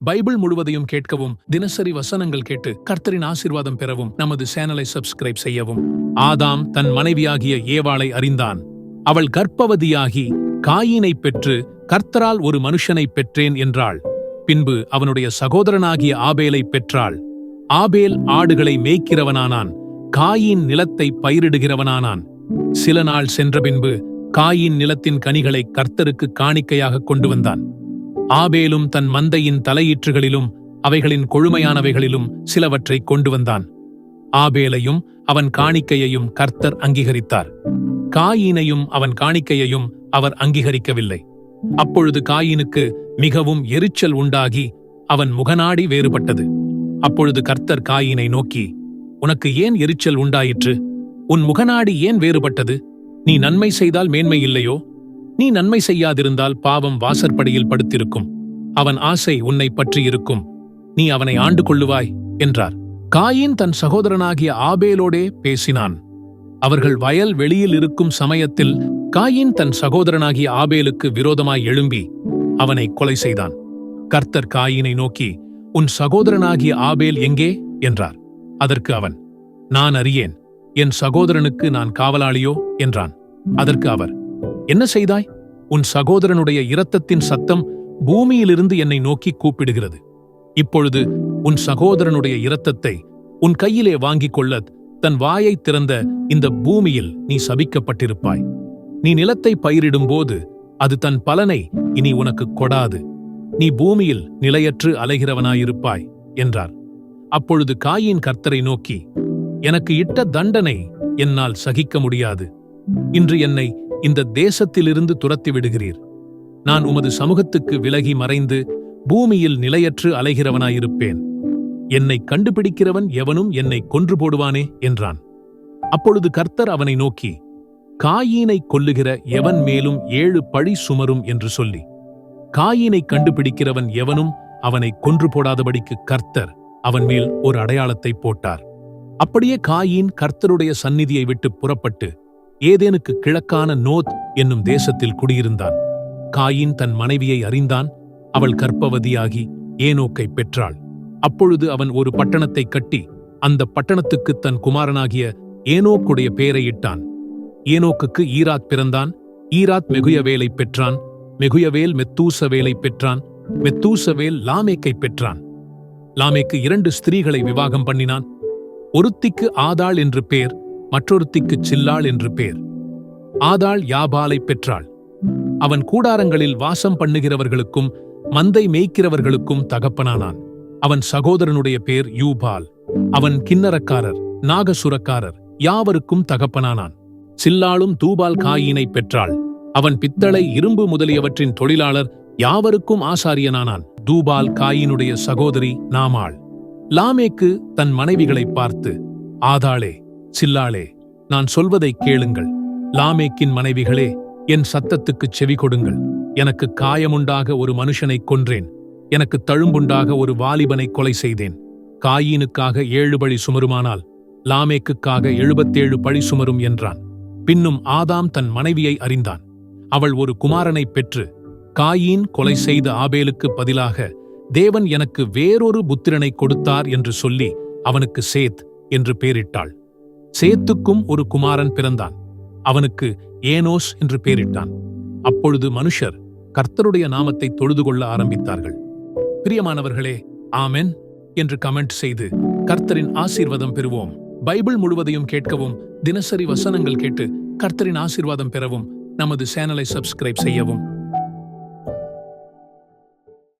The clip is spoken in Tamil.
பைபிள் முழுவதையும் கேட்கவும், தினசரி வசனங்கள் கேட்டு கர்த்தரின் ஆசீர்வாதம் பெறவும் நமது சேனலை சப்ஸ்கிரைப் செய்யவும். ஆதாம் தன் மனைவியாகிய ஏவாளை அறிந்தான். அவள் கர்ப்பவதியாகி காயீனை பெற்று கர்த்தரால் ஒரு மனுஷனை பெற்றேன் என்றாள். பின்பு அவனுடைய சகோதரனாகிய ஆபேலை பெற்றாள். ஆபேல் ஆடுகளை மேய்க்கிறவனானான். காயீன் நிலத்தை பயிரிடுகிறவனானான். சில நாள் சென்ற பின்பு காயீன் நிலத்தின் கனிகளை கர்த்தருக்கு காணிக்கையாக கொண்டு வந்தான். ஆபேலும் தன் மந்தையின் தலையீற்றுகளிலும் அவைகளின் கொழுமையானவைகளிலும் சிலவற்றை கொண்டு வந்தான். ஆபேலையும் அவன் காணிக்கையையும் கர்த்தர் அங்கீகரித்தார். காயீனையும் அவன் காணிக்கையையும் அவர் அங்கீகரிக்கவில்லை. அப்பொழுது காயீனுக்கு மிகவும் எரிச்சல் உண்டாகி அவன் முகநாடி வேறுபட்டது. அப்பொழுது கர்த்தர் காயீனை நோக்கி, உனக்கு ஏன் எரிச்சல் உண்டாயிற்று? உன் முகநாடி ஏன் வேறுபட்டது? நீ நன்மை செய்தால் மேன்மை இல்லையோ? நீ நன்மை செய்யாதிருந்தால் பாவம் வாசற்படியில் படுத்திருக்கும். அவன் ஆசை உன்னை பற்றியிருக்கும். நீ அவனை ஆண்டு கொள்ளுவாய் என்றார். காயீன் தன் சகோதரனாகிய ஆபேலோடே பேசினான். அவர்கள் வயல் வெளியில் இருக்கும் சமயத்தில் காயீன் தன் சகோதரனாகிய ஆபேலுக்கு விரோதமாய் எழும்பி அவனை கொலை செய்தான். கர்த்தர் காயீனை நோக்கி, உன் சகோதரனாகிய ஆபேல் எங்கே என்றார். அதற்கு அவன், நான் அறியேன், என் சகோதரனுக்கு நான் காவலாளியோ என்றான். அதற்கு அவர், என்ன செய்தாய்? உன் சகோதரனுடைய இரத்தத்தின் சத்தம் பூமியிலிருந்து என்னை நோக்கி கூப்பிடுகிறது. இப்பொழுது உன் சகோதரனுடைய இரத்தத்தை உன் கையிலே வாங்கிக் கொள்ளத் தன் வாயை திறந்த இந்த பூமியில் நீ சபிக்கப்பட்டிருப்பாய். நீ நிலத்தை பயிரிடும்போது அது தன் பலனை இனி உனக்கு கொடாது. நீ பூமியில் நிலையற்று அலைகிறவனாயிருப்பாய் என்றார். அப்பொழுது காயீன் கர்த்தரை நோக்கி, எனக்கு இட்ட தண்டனை என்னால் சகிக்க முடியாது. இன்று என்னை இந்த தேசத்திலிருந்து துரத்தி விடுகிறீர். நான் உமது சமூகத்துக்கு விலகி மறைந்து பூமியில் நிலையற்று அலைகிறவனாயிருப்பேன். என்னை கண்டுபிடிக்கிறவன் எவனும் என்னை கொன்று போடுவானே என்றான். அப்பொழுது கர்த்தர் அவனை நோக்கி, காயீனை கொல்லுகிற எவன் மேலும் 7 பழி சுமரும் என்று சொல்லி, காயீனை கண்டுபிடிக்கிறவன் எவனும் அவனை கொன்று போடாதபடிக்கு கர்த்தர் அவன் மேல் ஒரு அடையாளத்தை போட்டார். அப்படியே காயீன் கர்த்தருடைய சந்நிதியை விட்டு புறப்பட்டு ஏதேனுக்கு கிழக்கான நோத் என்னும் தேசத்தில் குடியிருந்தான். காயீன் தன் மனைவியை அறிந்தான். அவள் கர்ப்பவதியாகி ஏனோக்கை பெற்றாள். அப்பொழுது அவன் ஒரு பட்டணத்தை கட்டி அந்த பட்டணத்துக்கு தன் குமாரனாகிய ஏனோக்குடைய பெயரை இட்டான். ஏனோக்குக்கு ஈராத் பிறந்தான். ஈராத் மெகுயவேலை பெற்றான். மெகுயவேல் மெத்தூசவேலை பெற்றான். மெத்தூசவேல் லாமேக்கை பெற்றான். லாமேக்கு 2 ஸ்திரீகளை விவாகம் பண்ணினான். ஒருத்திக்கு ஆதாள் என்று பேர், மற்றொருத்திக்கு சில்லாள் என்று பேர். ஆதாள் யாபாலை பெற்றாள். அவன் கூடாரங்களில் வாசம் பண்ணுகிறவர்களுக்கும் மந்தை மேய்க்கிறவர்களுக்கும் தகப்பனானான். அவன் சகோதரனுடைய பேர் யூபால். அவன் கின்னரக்காரர், நாகசுரக்காரர் யாவருக்கும் தகப்பனானான். சில்லாளும் தூபால் காயீனை பெற்றாள். அவன் பித்தளை, இரும்பு முதலியவற்றின் தொழிலாளர் யாவருக்கும் ஆசாரியனானான். தூபால் காயீனுடைய சகோதரி நாமாள். லாமேக்கு தன் மனைவிகளை பார்த்து, ஆதாளே, சில்லாளே, நான் சொல்வதை கேளுங்கள். லாமேக்கின் மனைவிகளே, என் சத்தத்துக்குச் செவி கொடுங்கள். எனக்கு காயமுண்டாக ஒரு மனுஷனை கொன்றேன். எனக்கு தழும்புண்டாக ஒரு வாலிபனை கொலை செய்தேன். காயீனுக்காக 7 பழி சுமருமானால் லாமேக்குக்காக 77 பழி சுமரும் என்றான். பின்னும் ஆதாம் தன் மனைவியை அறிந்தான். அவள் ஒரு குமாரனைப் பெற்று, காயீன் கொலை செய்த ஆபேலுக்கு பதிலாக தேவன் எனக்கு வேறொரு புத்திரனை கொடுத்தார் என்று சொல்லி அவனுக்கு சேத் என்று பெயரிட்டாள். சேத்துக்கும் ஒரு குமாரன் பிறந்தான். அவனுக்கு ஏனோஸ் என்று பெயரிட்டான். அப்பொழுது மனுஷர் கர்த்தருடைய நாமத்தை தொழுது கொள்ள ஆரம்பித்தார்கள். பிரியமானவர்களே, ஆமென் என்று கமெண்ட் செய்து கர்த்தரின் ஆசீர்வாதம் பெறுவோம். பைபிள் முழுவதையும் கேட்கவும், தினசரி வசனங்கள் கேட்டு கர்த்தரின் ஆசீர்வாதம் பெறவும் நமது சேனலை சப்ஸ்கிரைப் செய்யவும்.